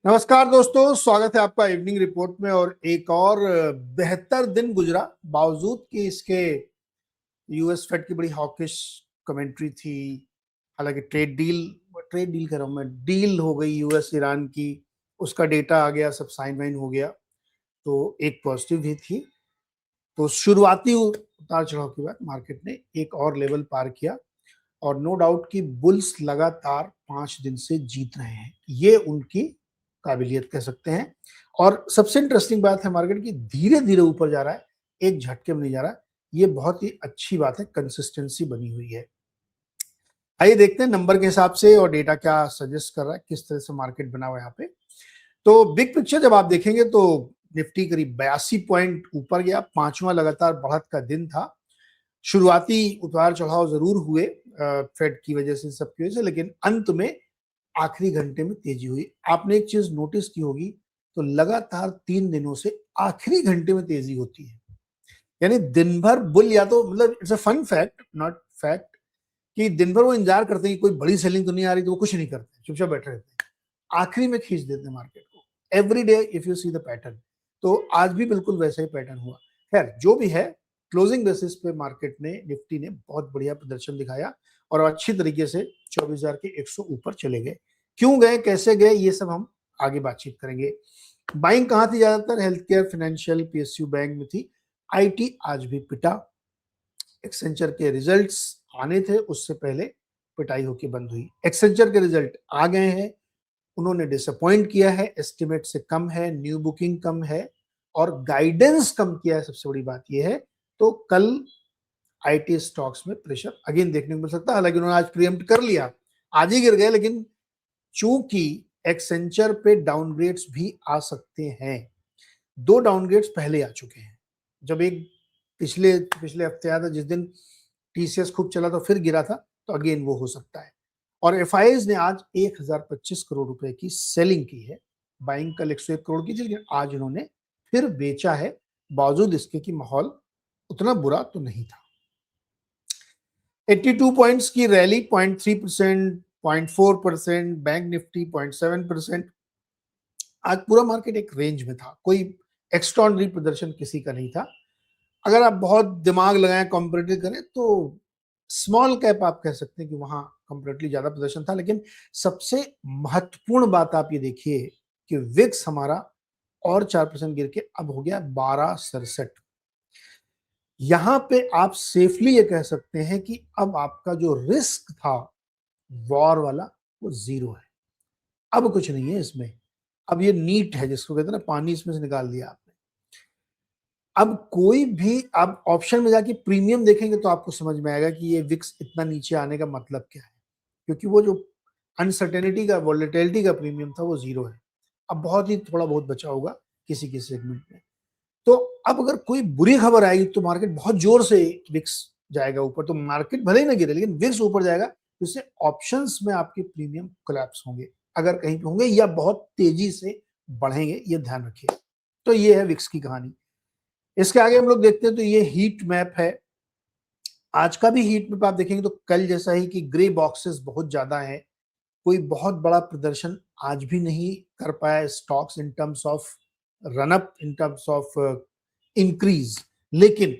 नमस्कार दोस्तों, स्वागत है आपका इवनिंग रिपोर्ट में। और एक और बेहतर दिन गुजरा बावजूद कि इसके यूएस फेड की बड़ी हॉकिश कमेंट्री थी। हालांकि ट्रेड डील कर रहा हूं मैं, डील हो गई यूएस ईरान की, उसका डेटा आ गया, सब साइन वाइन हो गया, तो एक पॉजिटिव भी थी। तो शुरुआती उतार चढ़ाव के बाद मार्केट ने एक और लेवल पार किया और नो डाउट कि बुल्स लगातार 5 दिन से जीत रहे हैं, ये उनकी काबिलियत कह सकते हैं। और सबसे इंटरेस्टिंग बात है मार्केट की धीरे धीरे ऊपर जा रहा है, एक झटके में नहीं जा रहा। ये बहुत ही अच्छी बात है, कंसिस्टेंसी बनी हुई है। आइए देखते हैं नंबर के हिसाब से और डेटा क्या सजेस्ट कर रहा है, किस तरह से मार्केट बना हुआ है यहाँ पे। तो बिग पिक्चर जब आप देखेंगे तो निफ्टी करीब 82 पॉइंट ऊपर गया, पांचवा लगातार बढ़त का दिन था। शुरुआती उतार चढ़ाव जरूर हुए फेड की वजह से, सबकी वजह से, लेकिन अंत में आखिरी घंटे में तेजी हुई। आपने एक चीज नोटिस की होगी, तो लगातार 3 दिनों से आखिरी घंटे में तेजी होती है। यानी दिन भर बुल, या तो मतलब it's a fun fact not fact, कि दिन भर वो इंतजार करते हैं कि कोई बड़ी सेलिंग तो नहीं आ रही, तो वो कुछ नहीं करते, चुपचाप बैठे रहते हैं, आखिरी में खींच देते हैं मार्केट को। Every day if you see the pattern, तो आज भी बिल्कुल वैसा ही पैटर्न हुआ। खैर जो भी है, क्लोजिंग बेसिस पे मार्केट ने, निफ्टी ने बहुत बढ़िया प्रदर्शन दिखाया और अच्छी तरीके से 24,000 के 100 ऊपर चले गए। क्यों गए, कैसे गए, ये सब हम आगे बातचीत करेंगे। बाइंग कहाँ थी ज्यादातर? Health care, financial, PSU bank में थी। आईटी आज भी पिटा। एक्सेंचर के रिजल्ट्स आने थे, उससे पहले पिटाई होकर बंद हुई। एक्सेंचर के रिजल्ट आ गए हैं, उन्होंने डिसअपॉइंट किया है, एस्टिमेट से कम है, न्यू बुकिंग कम है और गाइडेंस कम किया है। सबसे बड़ी बात यह है। तो कल आईटी स्टॉक्स में प्रेशर अगेन देखने को मिल सकता है। हालांकि उन्होंने आज प्रीएम्प्ट कर लिया, आज ही गिर गए, लेकिन चूंकि एक्सेंचर पे डाउनग्रेड्स भी आ सकते हैं। 2 डाउनग्रेड्स पहले आ चुके हैं। जब एक पिछले पिछले हफ्ते आया था, जिस दिन टीसीएस खूब चला तो फिर गिरा था, तो अगेन वो हो सकता है। और एफआईआईज ने आज 1025 करोड़ रुपए की सेलिंग की है। बाइंग कल 101 करोड़ की थी, लेकिन आज उन्होंने फिर बेचा है, बावजूद इसके कि माहौल उतना बुरा तो नहीं था। 82 पॉइंट्स की रैली, 0.3%, 0.4%, बैंक निफ्टी 0.7%। आज पूरा मार्केट एक रेंज में था, कोई एक्स्ट्रॉर्डिनरी प्रदर्शन किसी का नहीं था। अगर आप बहुत दिमाग लगाएं, कॉम्परेटिव करें, तो स्मॉल कैप आप कह सकते हैं कि वहां कंपेरेटिवली ज्यादा प्रदर्शन था। लेकिन सबसे महत्वपूर्ण बात आप ये देखिए कि विक्स हमारा और 4% गिर के अब हो गया 1267। यहां पे आप सेफली ये कह सकते हैं कि अब आपका जो रिस्क था वॉर वाला, वो जीरो है। अब कुछ नहीं है इसमें। अब ये नीट है, जिसको कहते हैं ना, पानी इसमें से निकाल दिया आपने। अब कोई भी आप ऑप्शन में जाके प्रीमियम देखेंगे तो आपको समझ में आएगा कि ये विक्स इतना नीचे आने का मतलब क्या है। क्योंकि वो जो अनसर्टेनिटी का, वॉलेटिलिटी का प्रीमियम था, वो जीरो है। अब बहुत ही थोड़ा बहुत बचा होगा किसी किसी सेगमेंट में। तो अब अगर कोई बुरी खबर आएगी तो मार्केट बहुत जोर से विक्स जाएगा ऊपर। तो मार्केट भले ही ना गिरे, लेकिन विक्स ऊपर जाएगा, तो इससे ऑप्शंस में आपके प्रीमियम कोलैप्स होंगे, अगर कहीं पे होंगे, या बहुत तेजी से बढ़ेंगे, ये ध्यान रखिए। तो ये है विक्स की कहानी। इसके आगे हम लोग देखते हैं तो ये हीट मैप है। आज का भी हीट मैप आप देखेंगे तो कल जैसा ही, कि ग्रे बॉक्सेस बहुत ज्यादा है। कोई बहुत बड़ा प्रदर्शन आज भी नहीं कर पाया stocks in terms of run up, in terms of increase. लेकिन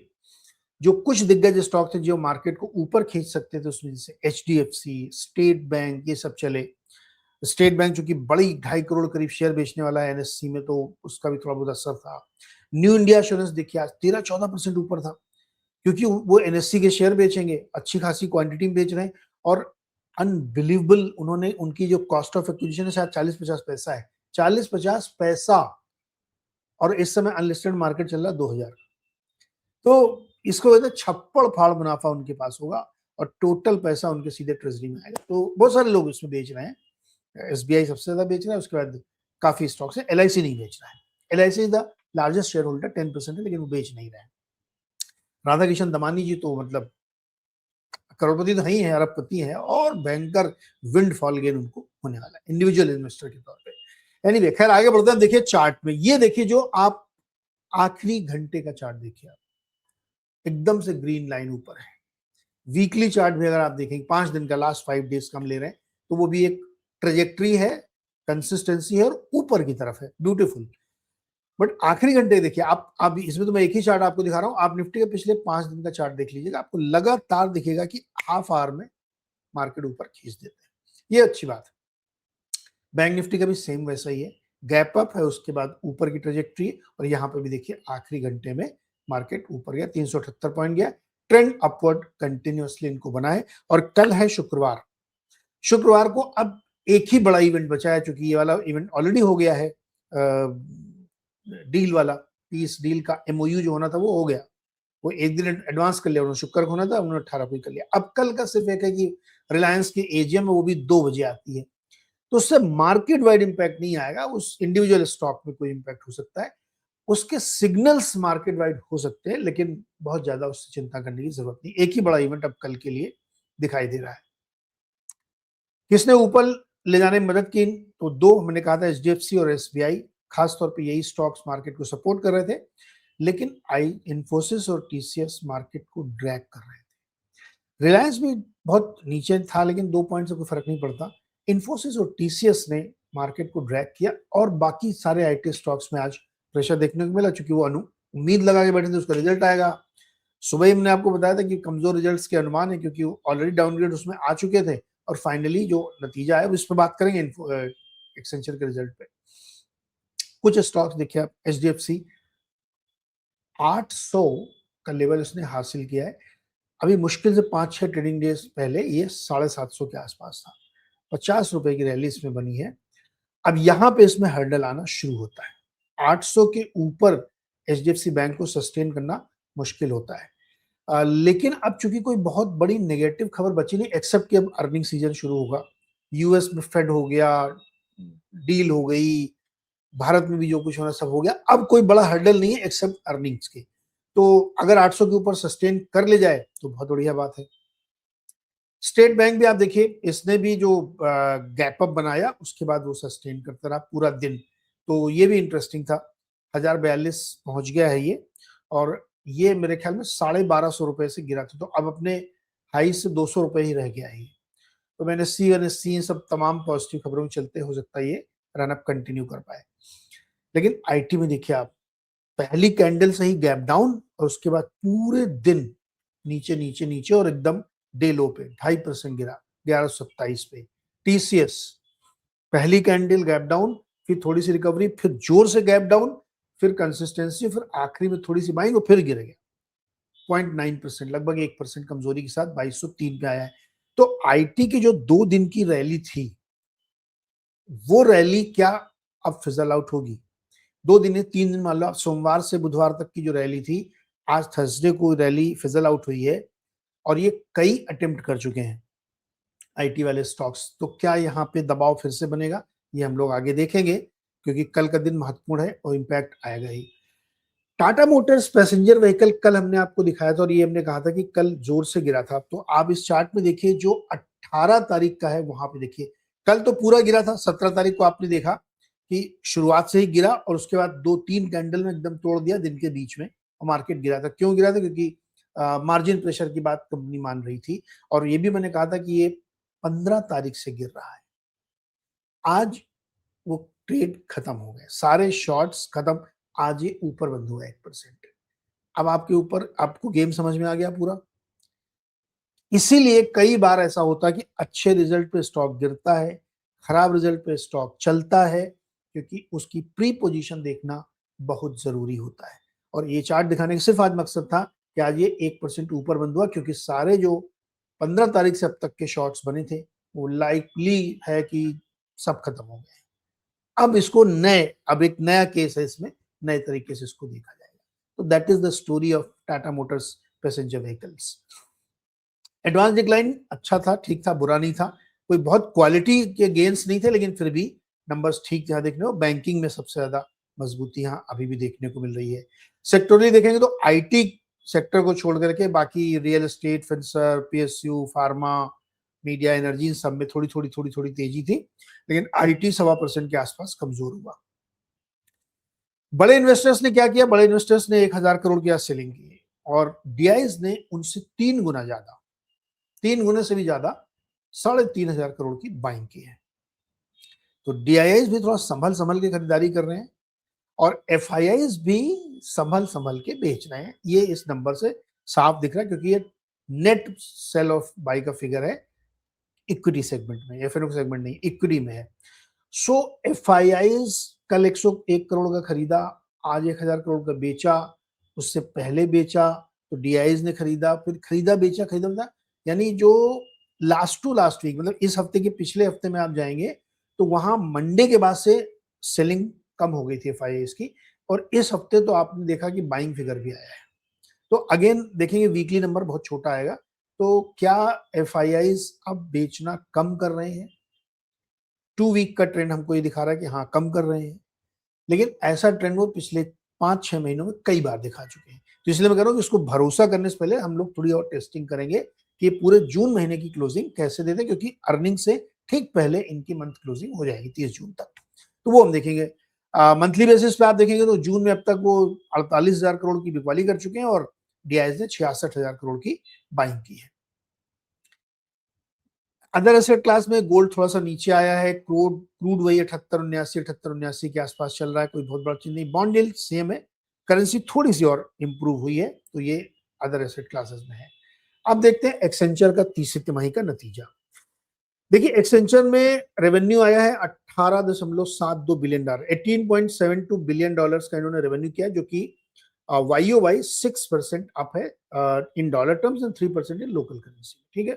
जो कुछ दिग्गज स्टॉक थे जो मार्केट को ऊपर खींच सकते थे, उसमें जैसे एचडीएफसी, स्टेट बैंक, ये सब चले। स्टेट बैंक चूंकि बड़ी 2.5 करोड़ करीब शेयर बेचने वाला है एनएससी में, तो उसका भी थोड़ा बहुत असर था। न्यू इंडिया एश्योरेंस देखिए आज 13-14% ऊपर था, क्योंकि वो एनएससी के शेयर बेचेंगे, अच्छी खासी क्वांटिटी में बेच रहे हैं। और अनबिलीवेबल, उन्होंने, उनकी जो कॉस्ट ऑफ एक्विजिशन है शायद 40-50 पैसा है, 40-50 पैसा। और इस समय अनलिस्टेड मार्केट चल रहा है 2,000। तो इसको कहते हैं छप्पड़ फाड़ मुनाफा उनके पास होगा, और टोटल पैसा उनके सीधे ट्रेजरी में आएगा। तो बहुत सारे लोग इसमें बेच रहे हैं। एसबीआई सबसे ज्यादा बेच रहा है, उसके बाद काफी स्टॉक्स है। एलआईसी नहीं बेच रहा है। LIC is the largest share holder, 10% है, लेकिन वो बेच नहीं रहे हैं। राधा किशन दमानी जी तो मतलब करोड़पति तो नहीं है, अरबपति है, और भयंकर विंड फॉल गेन उनको होने वाला है इंडिविजुअल इन्वेस्टर के तौर पे। एनीवे, खैर आगे बढ़ते हैं। देखिए चार्ट में, ये देखिए जो आप आखिरी घंटे का चार्ट देखिए, आप एकदम से ग्रीन लाइन ऊपर है। वीकली चार्ट भी अगर आप देखेंगे, 5 दिन का, लास्ट 5 डेज का हम ले रहे हैं, तो वो भी एक ट्रेजेक्ट्री है, कंसिस्टेंसी है और ऊपर की तरफ है, ब्यूटीफुल। बट आखिरी घंटे देखिए आप इसमें तो मैं एक ही चार्ट आपको दिखा रहा हूं, आप निफ्टी के पिछले 5 दिन का चार्ट देख लीजिएगा, आपको लगातार दिखेगा कि हाफ आवर में मार्केट ऊपर खींच देते हैं, ये अच्छी बात है। बैंक निफ्टी का भी सेम वैसा ही है, गैप अप है, उसके बाद ऊपर की ट्रेजेक्ट्री, और यहाँ पे भी देखिए आखिरी घंटे में मार्केट ऊपर गया, 378 पॉइंट गया, ट्रेंड अपवर्ड कंटिन्यूअसली इनको बनाए। और कल है शुक्रवार, शुक्रवार को अब एक ही बड़ा इवेंट बचा है, चूंकि ये वाला इवेंट ऑलरेडी हो गया है, डील वाला, पीस डील का एमओयू जो होना था वो हो गया, वो एक दिन एडवांस कर लिया उन्होंने, शुक्र को होना था, उन्होंने 18 को कर लिया। अब कल का सिर्फ एक है कि रिलायंस की एजीएम है, वो भी 2 बजे आती है, तो उससे मार्केट वाइड इंपैक्ट नहीं आएगा, उस इंडिविजुअल स्टॉक में कोई इंपैक्ट हो सकता है, उसके सिग्नल्स मार्केट वाइड हो सकते हैं, लेकिन बहुत ज्यादा उससे चिंता करने की जरूरत नहीं। एक ही बड़ा इवेंट अब कल के लिए दिखाई दे रहा है। किसने ऊपर ले जाने में मदद की, तो दो मैंने कहा था, एचडीएफसी और एसबीआई, खासतौर पे यही स्टॉक्स मार्केट को सपोर्ट कर रहे थे, लेकिन इन्फोसिस और टीसीएस मार्केट को ड्रैग कर रहे थे। रिलायंस भी बहुत नीचे था, लेकिन 2 पॉइंट से कोई फर्क नहीं पड़ता। इन्फोसिस और टीसीएस ने मार्केट को ड्रैग किया, और बाकी सारे आईटी स्टॉक्स में आज प्रेशर देखने को मिला, चूंकि वो उम्मीद लगा के बैठे थे उसका रिजल्ट आएगा। सुबह ही मैंने आपको बताया था कि कमजोर रिजल्ट्स के अनुमान है, क्योंकि ऑलरेडी डाउनग्रेड उसमें आ चुके थे, और फाइनली जो नतीजा है इस पर बात करेंगे एक्सेंचर के रिजल्ट पे। कुछ स्टॉक्स देखिए आप, एचडीएफसी 800 का लेवल इसने हासिल किया है, अभी मुश्किल से 5-6 ट्रेडिंग डेज पहले ये 750 के आसपास था, 50 रुपए की रैली इसमें बनी है। अब यहाँ पे इसमें हर्डल आना शुरू होता है, 800 के ऊपर एचडीएफसी बैंक को सस्टेन करना मुश्किल होता है। लेकिन अब चूंकि कोई बहुत बड़ी नेगेटिव खबर बची नहीं, एक्सेप्ट कि अब अर्निंग सीजन शुरू होगा, यूएस में फेड हो गया, डील हो गई, भारत में भी जो कुछ होना सब हो गया, अब कोई बड़ा हर्डल नहीं है एक्सेप्ट अर्निंग्स के। तो अगर 800 के ऊपर सस्टेन कर ले जाए तो बहुत बढ़िया बात है। स्टेट बैंक भी आप देखिए, इसने भी जो गैप अप बनाया उसके बाद वो सस्टेन करता रहा पूरा दिन, तो ये भी इंटरेस्टिंग था। 1042 पहुंच गया है ये, और ये मेरे ख्याल में 1250 रुपए से गिरा था, तो अब अपने हाई से 200 रुपए ही रह गया है। तो मैंने सी सब तमाम पॉजिटिव खबरों में चलते हो सकता है ये रन अप कंटिन्यू कर पाए। लेकिन आईटी में देखिए आप, पहली कैंडल से ही गैप डाउन, और उसके बाद पूरे दिन नीचे नीचे नीचे, और एकदम डे लो पे 2.5% गिरा, 1127 पे। टीसीएस पहली कैंडल गैप डाउन, फिर थोड़ी सी रिकवरी, फिर जोर से गैप डाउन, फिर कंसिस्टेंसी, फिर आखिरी में थोड़ी सी बाइंग, और फिर गिर गया 0.9%, लगभग 1% कमजोरी के साथ 2203 पे आया है। तो आईटी की जो 2 दिन की रैली थी, वो रैली क्या अब फिजल आउट होगी? 2 दिन 3 दिन मान लो, सोमवार से बुधवार तक की जो रैली थी, आज थर्सडे को रैली फिजल आउट हुई है, और ये कई अटेम्प्ट कर चुके हैं आईटी वाले स्टॉक्स। तो क्या यहाँ पे दबाव फिर से बनेगा, ये हम लोग आगे देखेंगे, क्योंकि कल का दिन महत्वपूर्ण है और इंपैक्ट आएगा ही। टाटा मोटर्स पैसेंजर व्हीकल कल हमने आपको दिखाया था, और ये हमने कहा था कि कल जोर से गिरा था, तो आप इस चार्ट में देखिए जो 18 तारीख का है वहां पे देखिए, कल तो पूरा गिरा था, 17 तारीख को आपने देखा कि शुरुआत से ही गिरा, और उसके बाद 2-3 कैंडल में एकदम तोड़ दिया दिन के बीच में, और मार्केट गिरा था। क्यों गिरा था? क्योंकि मार्जिन प्रेशर की बात कंपनी मान रही थी, और ये भी मैंने कहा था कि ये 15 तारीख से गिर रहा है। आज वो ट्रेड खत्म हो गए, सारे शॉर्ट्स खत्म, आज ये ऊपर बंद हुआ 1%। अब आपके ऊपर, आपको गेम समझ में आ गया पूरा। इसीलिए कई बार ऐसा होता है कि अच्छे रिजल्ट पे स्टॉक गिरता है, खराब रिजल्ट पे स्टॉक चलता है, क्योंकि उसकी प्री पोजीशन देखना बहुत जरूरी होता है। और ये चार्ट दिखाने का सिर्फ आज मकसद था कि आज ये 1% ऊपर बंद हुआ, क्योंकि सारे जो 15 तारीख से अब तक के शॉर्ट्स बने थे, वो लाइकली है कि सब खत्म हो गए। अब इसको अब एक नया केस है, इसमें नए तरीके से इसको देखा जाएगा। तो that is the story of Tata Motors passenger vehicles. Advance decline अच्छा था, ठीक था, बुरा नहीं था, कोई बहुत क्वालिटी के गेन्स नहीं थे, लेकिन फिर भी नंबर्स ठीक थे देखने को। बैंकिंग में सबसे ज्यादा मजबूती यहाँ अभी भी देखने को मिल रही है। सेक्टोरली देखेंगे तो आईटी सेक्टर को छोड़ करके बाकी रियल एस्टेट, फिंसर, पीएसयू, फार्मा, मीडिया, एनर्जी, सब में थोड़ी थोड़ी थोड़ी थोड़ी तेजी थी, लेकिन आईटी 1.25% के आसपास कमजोर हुआ। बड़े इन्वेस्टर्स ने क्या किया? बड़े इन्वेस्टर्स ने 1000 करोड़ की आज सेलिंग की, और डीआईज ने उनसे 3 गुना ज्यादा, 3 गुने से भी ज्यादा, 3500 करोड़ की बाइंग की है। तो DIIs भी थोड़ा संभल संभल के खरीदारी कर रहे हैं और FIIs भी संभल संभल के बेच रहे हैं। ये इस नंबर से साफ दिख रहा है क्योंकि ये नेट सेल ऑफ बाई का फिगर है इक्विटी सेगमेंट में, FNO सेगमेंट नहीं, इक्विटी में है। सो FIIs कल 101 करोड़ का खरीदा, आज 1000 करोड़ का बेचा, उससे पहले बेचा, तो DIIs ने खरीदा, फिर खरीदा बेचा, यानी जो लास्ट टू लास्ट वीक मतलब इस हफ्ते के पिछले हफ्ते में आप जाएंगे तो वहां मंडे के बाद से सेलिंग कम हो गई थी FIIs की, और इस हफ्ते तो आपने देखा कि बाइंग फिगर भी आया है। तो अगेन देखेंगे वीकली नंबर बहुत छोटा आएगा, तो क्या FIIs अब बेचना कम कर रहे हैं? 2 वीक का ट्रेंड हमको ये दिखा रहा है कि हाँ कम कर रहे हैं, लेकिन ऐसा ट्रेंड वो पिछले 5-6 महीनों में कई बार दिखा चुके हैं। तो इसलिए मैं कह रहा हूँ कि इसको भरोसा करने से पहले हम लोग थोड़ी और टेस्टिंग करेंगे कि पूरे जून महीने की क्लोजिंग कैसे देते हैं, क्योंकि अर्निंग से ठीक पहले इनकी मंथ क्लोजिंग हो जाएगी 30 जून तक, तो वो हम देखेंगे। मंथली बेसिस पे आप देखेंगे तो जून में अब तक वो 48,000 करोड़ की बिकवाली कर चुके हैं और DIIs ने 66,000 करोड़ की बाइंग की है। अदर एसेट क्लास में गोल्ड थोड़ा सा नीचे आया है, क्रूड वही 78-79 के आसपास चल रहा है, कोई बहुत बड़ा चीज नहीं। बॉन्ड यील्ड सेम है, करेंसी थोड़ी सी और इंप्रूव हुई है, तो ये अदर एसेट क्लासेस में है। अब देखते हैं एक्सेंचर का तीसरी तिमाही का नतीजा। देखिए एक्सेंचर में रेवेन्यू आया है $18.72 बिलियन, $18.72 बिलियन का इन्होंने रेवेन्यू किया, जो कि YOY 6% अप है in dollar terms and 3% in local currency. ठीक है,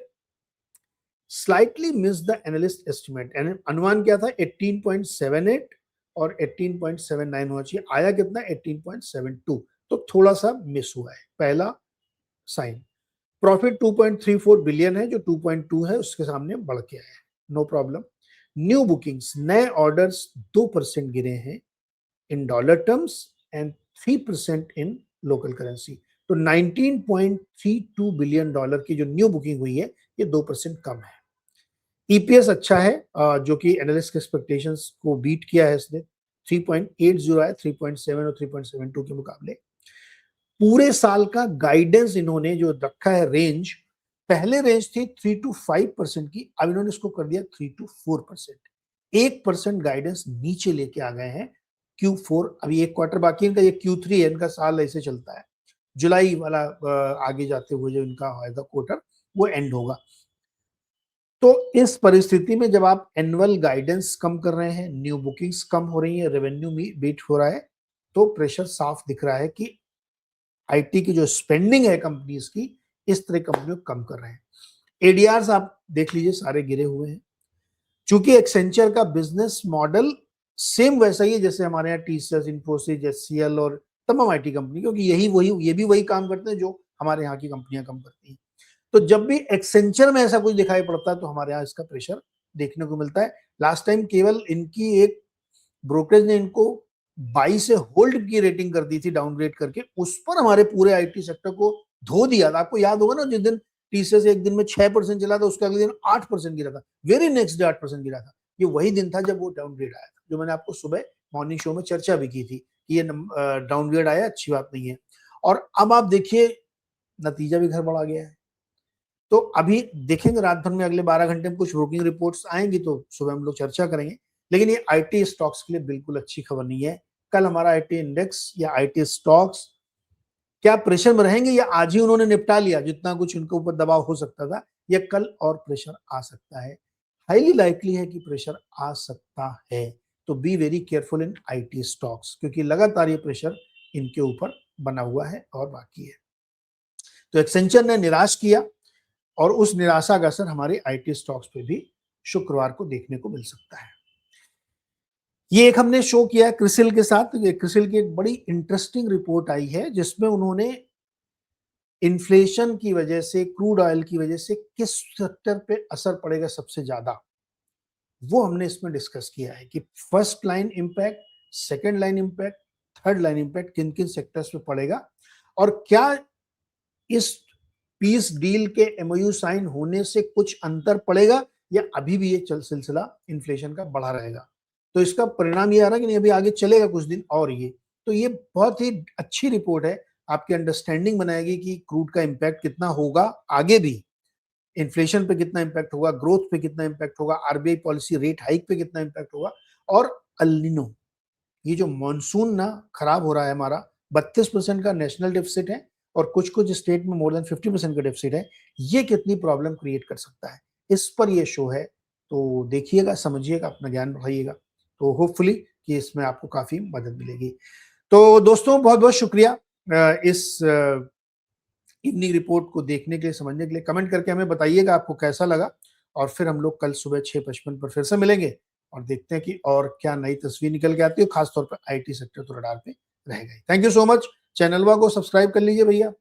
slightly miss the analyst estimate, अनुमान क्या था 18.78 और 18.79 होना चाहिए, आया कितना 18.72, तो थोड़ा सा मिस हुआ है, पहला साइन। प्रॉफिट 2.34 बिलियन है, जो 2.2 है उसके सामने बढ़ के आया है, नो प्रॉब्लम। न्यू बुकिंग्स, नए ऑर्डर्स 2% गिरे हैं in dollar terms and 3% in local currency, तो $19.32 बिलियन की जो न्यू बुकिंग हुई है ये 2% कम है। EPS अच्छा है, जो कि एनालिस्ट के एक्सपेक्टेशंस को बीट किया है इसने, 3.80 है, 3.7 और 3.72 के मुकाबले। पूरे साल का गाइडेंस इन्होंने जो रखा है रेंज, पहले रेंज थी 3 to 5% की, अब इन्होंने इसको कर दिया 3 to 4%, 1% गाइडेंस नीचे लेके आ गए हैं। Q4 अभी एक क्वार्टर बाकी है इनका, ये Q3 है, इनका साल ऐसे चलता है, जुलाई वाला आगे जाते हुए जो इनका होगा क्वार्टर वो एंड होगा। तो इस परिस्थिति में जब आप एनुअल गाइडेंस कम कर रहे हैं, न्यू बुकिंग्स कम हो रही है, रेवेन्यू बीट हो रहा है, तो प्रेशर साफ दिख रहा है कि IT की जो स्पेंडिंग है कंपनीज की, इस तरह कंपनियों कम कर रहे हैं। ADRs आप देख लीजिए सारे गिरे हुए हैं, चूंकि एक्सेंचर का बिजनेस मॉडल सेम वैसा ही है जैसे हमारे यहाँ TCS, इन्फोसिस, HCL और तमाम IT कंपनी, क्योंकि ये भी वही काम करते हैं जो हमारे यहाँ की कंपनियां काम करती हैं। तो जब भी एक्सेंचर में ऐसा कुछ दिखाई पड़ता है तो हमारे यहाँ इसका प्रेशर देखने को मिलता है। लास्ट टाइम केवल इनकी एक ब्रोकरेज ने इनको 22 से होल्ड की रेटिंग कर दी थी डाउनग्रेड करके, उस पर हमारे पूरे IT सेक्टर को धो दिया था। आपको याद होगा ना, जिस दिन TCS एक दिन में 6% चला था, उसके अगले दिन 8% गिरा था, वेरी नेक्स्ट डे 8% गिरा था। ये वही दिन था जब वो डाउनग्रेड आया था, जो मैंने आपको सुबह मॉर्निंग शो में चर्चा भी की थी कि ये डाउनग्रेड आया, अच्छी बात नहीं है। और अब आप देखिए नतीजा भी घर बढ़ आ गया है। तो अभी देखेंगे रात भर में, अगले 12 घंटे में कुछ ब्रोकिंग रिपोर्ट्स आएंगी तो सुबह हम लोग चर्चा करेंगे, लेकिन ये IT स्टॉक्स के लिए बिल्कुल अच्छी खबर नहीं है। कल हमारा IT इंडेक्स या IT स्टॉक्स क्या प्रेशर में रहेंगे, या आज ही उन्होंने निपटा लिया जितना कुछ उनके ऊपर दबाव हो सकता था, या कल और प्रेशर आ सकता है? हाईली लाइकली है कि प्रेशर आ सकता है, तो be very careful in IT stocks, क्योंकि लगातार ये प्रेशर इनके ऊपर बना हुआ है और बाकी है। तो एक्सेंचर ने निराश किया और उस निराशा का असर हमारे IT स्टॉक्स पे भी शुक्रवार को देखने को मिल सकता है। ये एक हमने शो किया क्रिसिल के साथ, क्रिसिल की एक बड़ी इंटरेस्टिंग रिपोर्ट आई है जिसमें उन्होंने इन्फ्लेशन की वजह से, क्रूड ऑयल की वजह से किस सेक्टर पे असर पड़ेगा सबसे ज्यादा, वो हमने इसमें डिस्कस किया है कि first line impact, second line impact, third line impact किन किन सेक्टर्स पे पड़ेगा, और क्या इस पीस डील के MOU साइन होने से कुछ अंतर पड़ेगा या अभी भी ये सिलसिला इन्फ्लेशन का बढ़ा रहेगा। तो इसका परिणाम ये आ रहा है कि नहीं, अभी आगे चलेगा कुछ दिन और ये, तो ये बहुत ही अच्छी रिपोर्ट है, आपकी अंडरस्टैंडिंग बनाएगी कि क्रूड का इंपैक्ट कितना होगा आगे भी, इन्फ्लेशन पे कितना इम्पैक्ट होगा, ग्रोथ पे कितना इम्पैक्ट होगा, आरबीआई पॉलिसी रेट हाइक पे कितना इम्पैक्ट होगा, और अल्निनो, ये जो मॉनसून ना खराब हो रहा है हमारा, 32% का नेशनल डेफिसिट है और कुछ कुछ स्टेट में मोर देन 50% का डेफिसिट है, ये कितनी प्रॉब्लम क्रिएट कर सकता है, इस पर ये शो है। तो देखिएगा, समझिएगा, अपना ज्ञान बढ़ाइएगा, तो होपफुली कि इसमें आपको काफी मदद मिलेगी। तो दोस्तों बहुत बहुत शुक्रिया इस इवनिंग रिपोर्ट को देखने के लिए, समझने के लिए। कमेंट करके हमें बताइएगा आपको कैसा लगा, और फिर हम लोग कल सुबह 6:55 पर फिर से मिलेंगे और देखते हैं कि और क्या नई तस्वीर निकल के आती है, खासतौर पर आईटी सेक्टर तो रडार पे रहेगा। Thank you so much. चैनलवा को सब्सक्राइब कर लीजिए भैया।